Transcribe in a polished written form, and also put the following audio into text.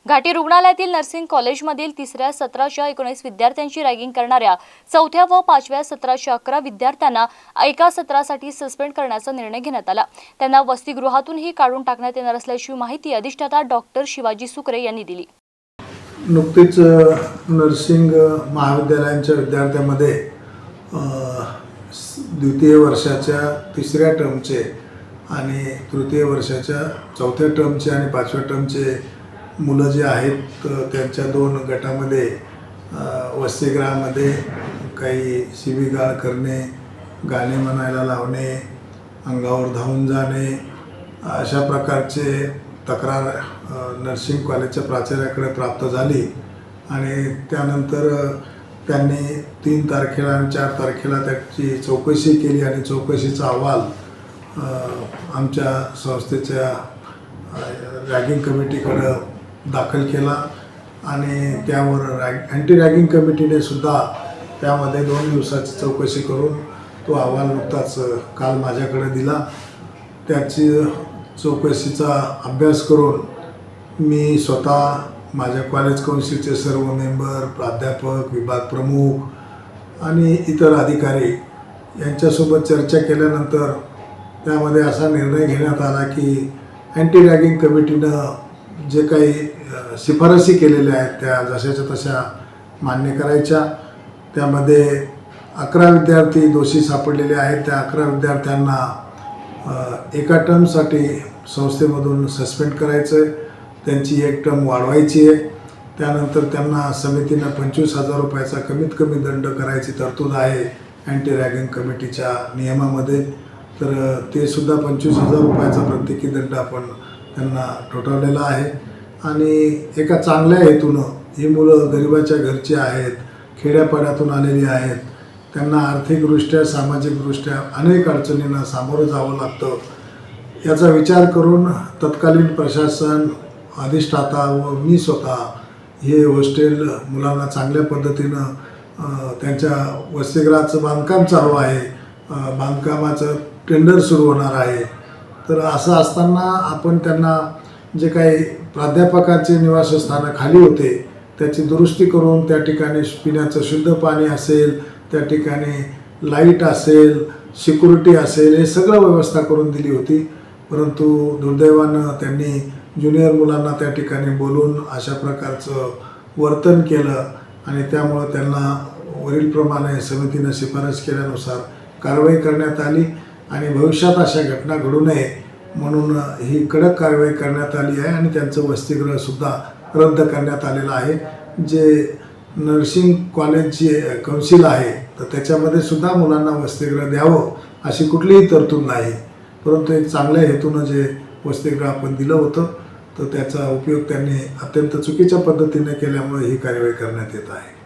घाटी रुग्णालयातील नर्सिंग कॉलेजमधील तिसऱ्या सत्राच्या 19 विद्यार्थ्यांची रॅगिंग करणाऱ्या चौथ्या व पाचव्या सत्राच्या 11 विद्यार्थ्यांना एका सत्रासाठी सस्पेंड करण्याचा निर्णय घेण्यात आला। त्यांना वसतिगृहातूनही काढून टाकण्यात येणार असल्याची माहिती अधिष्ठाता डॉक्टर शिवाजी सुकरे यांनी दिली। नुकतीच नर्सिंग महाविद्यालयांच्या विद्यार्थ्यांमध्ये द्वितीय वर्षाच्या तिसऱ्या टर्मचे आणि तृतीय वर्षाच्या चौथ्या टर्मचे आणि पाचव्या टर्मचे मुलं जे आहेत त्यांच्या दोन गटामध्ये वसतिगृहामध्ये काही शिवीगाळ करणे, गाणे म्हणायला लावणे, अंगावर धावून जाणे अशा प्रकारचे तक्रार नर्सिंग कॉलेजच्या प्राचार्याकडे प्राप्त झाली आणि त्यानंतर त्यांनी 3 तारखेला आणि 4 तारखेला त्याची चौकशी केली आणि चौकशीचा अहवाल आमच्या संस्थेच्या रॅगिंग कमिटीकडे दाखल केला आणि त्यावर अँटी रॅगिंग कमिटीने सुद्धा त्यामध्ये 2 दिवसाची चौकशी करून तो अहवाल नुकताच काल माझ्याकडे दिला। त्याची चौकशीचा अभ्यास करून मी स्वतः माझ्या कॉलेज काउन्सिलचे सर्व मेंबर, प्राध्यापक, विभाग प्रमुख आणि इतर अधिकारी यांच्यासोबत चर्चा केल्यानंतर त्यामध्ये असा निर्णय घेण्यात आला की अँटी रॅगिंग कमिटीनं जे काही शिफारसी केलेल्या आहेत त्या जशाच्या तशा मान्य करायच्या। त्यामध्ये 11 विद्यार्थी दोषी सापडलेले आहेत। त्या 11 विद्यार्थ्यांना एका टर्मसाठी संस्थेमधून सस्पेंड करायचं आहे, त्यांची एक टर्म वाढवायची आहे। त्यानंतर त्यांना समितीनं 25,000 रुपयाचा कमीत कमी दंड करायची तरतूद आहे अँटी रॅगिंग कमिटीच्या नियमामध्ये। तर ते सुद्धा 25,000 रुपयाचा प्रत्येकी दंड आपण त्यांना ठोठावलेला आहे आणि एका चांगल्या हेतूनं ही मुलं गरिबाच्या घरची आहेत, खेड्यापाड्यातून आलेली आहेत, त्यांना आर्थिकदृष्ट्या सामाजिकदृष्ट्या अनेक अडचणींना सामोरं जावं लागतं। याचा विचार करून तत्कालीन प्रशासन, अधिष्ठाता व मी स्वतः हे हॉस्टेल मुलांना चांगल्या पद्धतीनं त्यांच्या वसतिगृहाचं बांधकाम चालू आहे, बांधकामाचं टेंडर सुरू होणार आहे। तर असं असताना आपण त्यांना जे काही प्राध्यापकाचे निवासस्थानं खाली होते त्याची दुरुस्ती करून त्या ठिकाणी पिण्याचं शुद्ध पाणी असेल, त्या ठिकाणी लाईट असेल, सिक्युरिटी असेल, हे सगळं व्यवस्था करून दिली होती। परंतु दुर्दैवानं त्यांनी ज्युनियर मुलांना त्या ठिकाणी बोलून अशा प्रकारचं वर्तन केलं आणि त्यामुळं त्यांना वरीलप्रमाणे समितीनं शिफारस केल्यानुसार कारवाई करण्यात आली आणि भविष्यात अशा घटना घडू नये म्हणून ही कडक कारवाई करण्यात आली आहे आणि त्यांचं वसतिगृहसुद्धा रद्द करण्यात आलेलं आहे। जे नर्सिंग कॉलेजची काउन्सिल आहे तर त्याच्यामध्ये सुद्धा मुलांना वसतिगृह द्यावं अशी कुठलीही तरतूद नाही, परंतु एक चांगल्या हेतूनं जे वसतिगृह आपण दिलं होतं तर त्याचा उपयोग त्यांनी अत्यंत चुकीच्या पद्धतीने केल्यामुळे ही कारवाई करण्यात येत आहे।